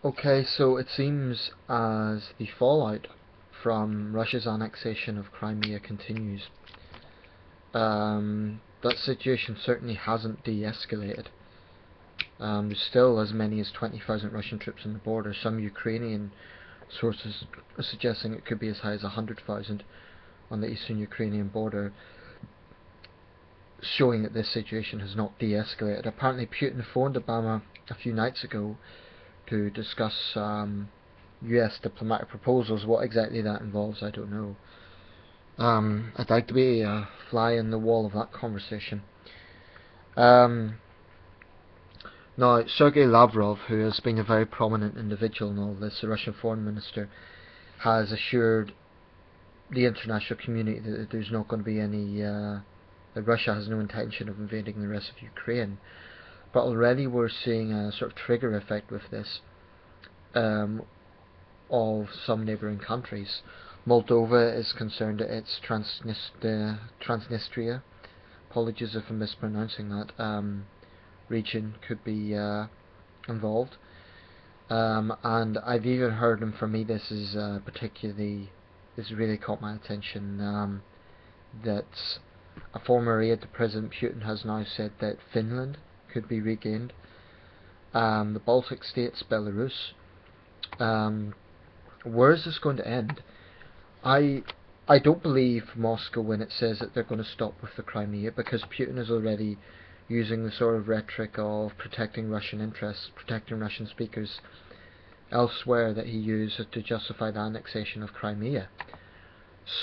Okay, so it seems as the fallout from Russia's annexation of Crimea continues. That situation certainly hasn't de-escalated. There's still as many as 20,000 Russian troops on the border. Some Ukrainian sources are suggesting it could be as high as 100,000 on the eastern Ukrainian border, showing that this situation has not de-escalated. Apparently Putin phoned Obama a few nights ago to discuss US diplomatic proposals. What exactly that involves, I don't know. I'd like to be a fly in the wall of that conversation. Now, Sergei Lavrov, who has been a very prominent individual in all this, the Russian foreign minister, has assured the international community that there's not going to be any, that Russia has no intention of invading the rest of Ukraine. But already we're seeing a sort of trigger effect with this of some neighbouring countries. Moldova is concerned that its Transnistria, apologies if I'm mispronouncing that, region could be involved. And I've even heard, and for me this is this really caught my attention, that a former aide to President Putin has now said that Finland could be regained, the Baltic states, Belarus. Where is this going to end? I don't believe Moscow when it says that they're going to stop with the Crimea, because Putin is already using the sort of rhetoric of protecting Russian interests, protecting Russian speakers elsewhere that he used to justify the annexation of Crimea.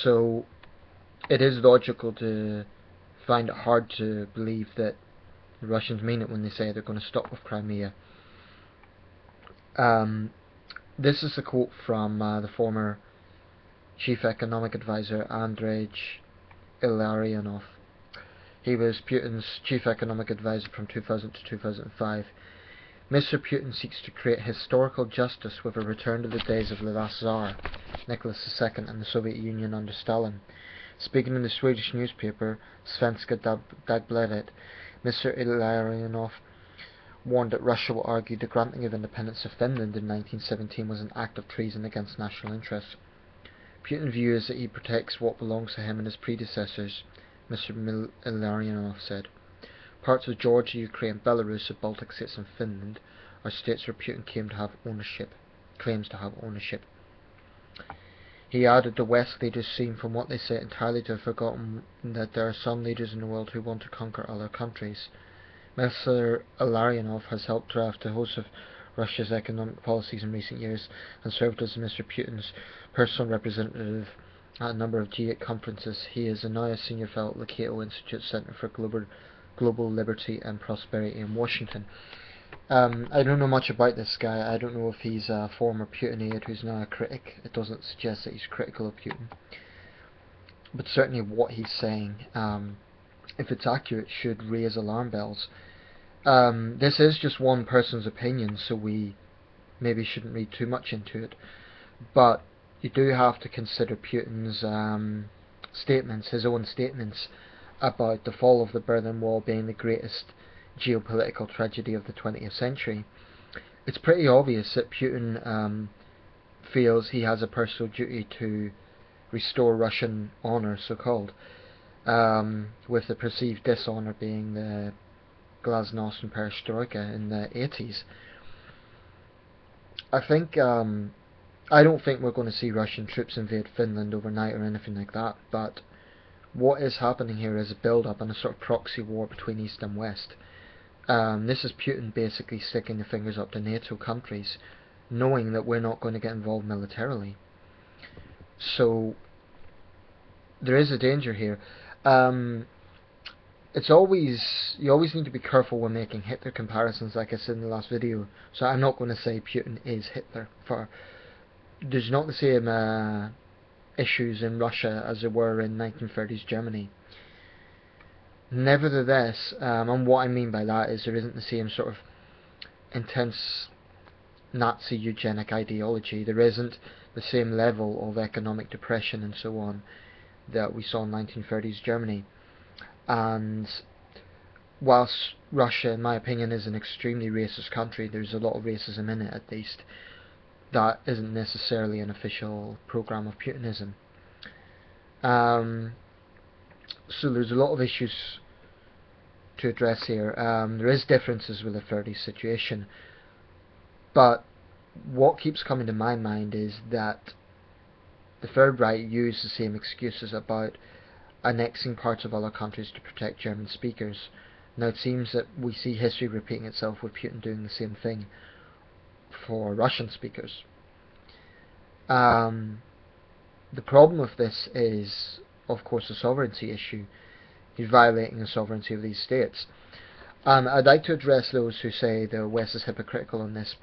So it is logical to find it hard to believe that the Russians mean it when they say they're going to stop with Crimea. This is a quote from the former Chief Economic Advisor Andrei Illarionov. He was Putin's chief economic advisor from 2000 to 2005. Mr. Putin seeks to create historical justice with a return to the days of the last Tsar, Nicholas II, and the Soviet Union under Stalin. Speaking in the Swedish newspaper Svenska Dagbladet, Mr. Illarionov warned that Russia will argue the granting of independence of Finland in 1917 was an act of treason against national interests. Putin's view is that he protects what belongs to him and his predecessors, Mr. Illarionov said. Parts of Georgia, Ukraine, Belarus, the Baltic states and Finland are states where Putin claims to have ownership. He added the West leaders seem, from what they say, entirely to have forgotten that there are some leaders in the world who want to conquer other countries. Mr. Illarionov has helped draft a host of Russia's economic policies in recent years and served as Mr. Putin's personal representative at a number of G8 conferences. He is now a senior fellow at the Cato Institute Center for Global Liberty and Prosperity in Washington. I don't know much about this guy. I don't know if he's a former Putin aide who's now a critic. It doesn't suggest that he's critical of Putin. But certainly what he's saying, if it's accurate, should raise alarm bells. This is just one person's opinion, so we maybe shouldn't read too much into it. But you do have to consider Putin's statements, his own statements, about the fall of the Berlin Wall being the greatest geopolitical tragedy of the 20th century. It's pretty obvious that Putin feels he has a personal duty to restore Russian honour, so-called, with the perceived dishonour being the glasnost and perestroika in the 80s. I don't think we're going to see Russian troops invade Finland overnight or anything like that, but what is happening here is a build-up and a sort of proxy war between East and West. This is Putin basically sticking the fingers up to NATO countries, knowing that we're not going to get involved militarily. So there is a danger here. You always need to be careful when making Hitler comparisons, like I said in the last video. So I'm not going to say Putin is Hitler. There's not the same issues in Russia as there were in 1930s Germany. Nevertheless, and what I mean by that is there isn't the same sort of intense Nazi eugenic ideology. There isn't the same level of economic depression and so on that we saw in 1930s Germany. And whilst Russia, in my opinion, is an extremely racist country, there's a lot of racism in it at least, that isn't necessarily an official program of Putinism. So there's a lot of issues to address here. There is differences with the 30s situation, but what keeps coming to my mind is that the Third Reich used the same excuses about annexing parts of other countries to protect German speakers. Now it seems that we see history repeating itself with Putin doing the same thing for Russian speakers. The problem with this is, of course, a sovereignty issue. He's violating the sovereignty of these states. I'd like to address those who say the West is hypocritical on this.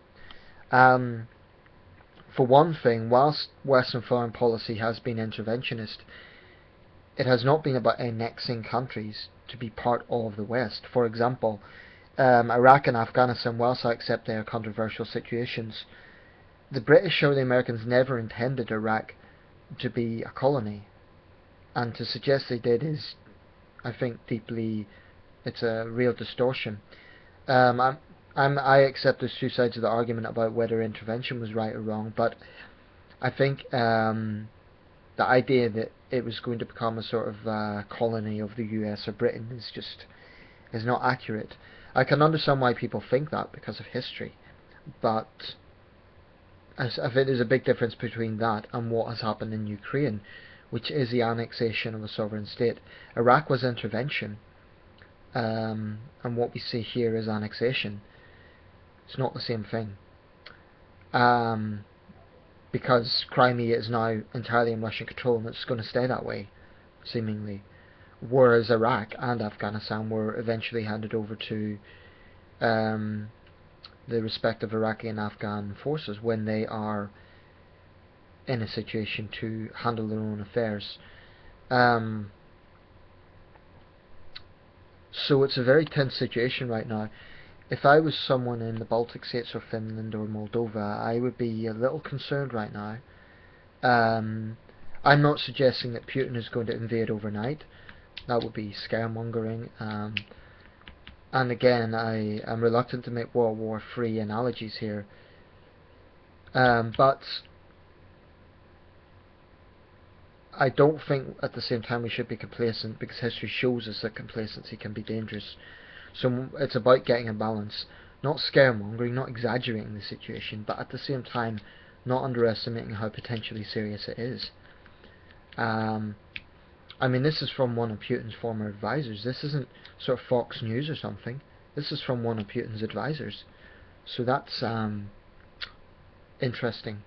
For one thing, whilst Western foreign policy has been interventionist, it has not been about annexing countries to be part of the West. For example, Iraq and Afghanistan, whilst I accept they are controversial situations, the British or the Americans never intended Iraq to be a colony, and to suggest they did is, I think, it's a real distortion. I accept there's two sides of the argument about whether intervention was right or wrong, but I think the idea that it was going to become a sort of colony of the US or Britain is not accurate. I can understand why people think that because of history, but I think there's a big difference between that and what has happened in Ukraine, which is the annexation of a sovereign state. Iraq was intervention, and what we see here is annexation. It's not the same thing, because Crimea is now entirely in Russian control, and it's going to stay that way, seemingly. Whereas Iraq and Afghanistan were eventually handed over to the respective Iraqi and Afghan forces when they are in a situation to handle their own affairs. So it's a very tense situation right now. If I was someone in the Baltic states or Finland or Moldova, I would be a little concerned right now. I'm not suggesting that Putin is going to invade overnight. That would be scaremongering. And again, I am reluctant to make World War III analogies here. But I don't think at the same time we should be complacent, because history shows us that complacency can be dangerous. So it's about getting a balance, not scaremongering, not exaggerating the situation, but at the same time not underestimating how potentially serious it is. I mean, this is from one of Putin's former advisors. This isn't sort of Fox News or something. This is from one of Putin's advisors. So that's interesting.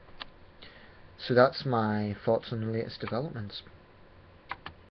So that's my thoughts on the latest developments.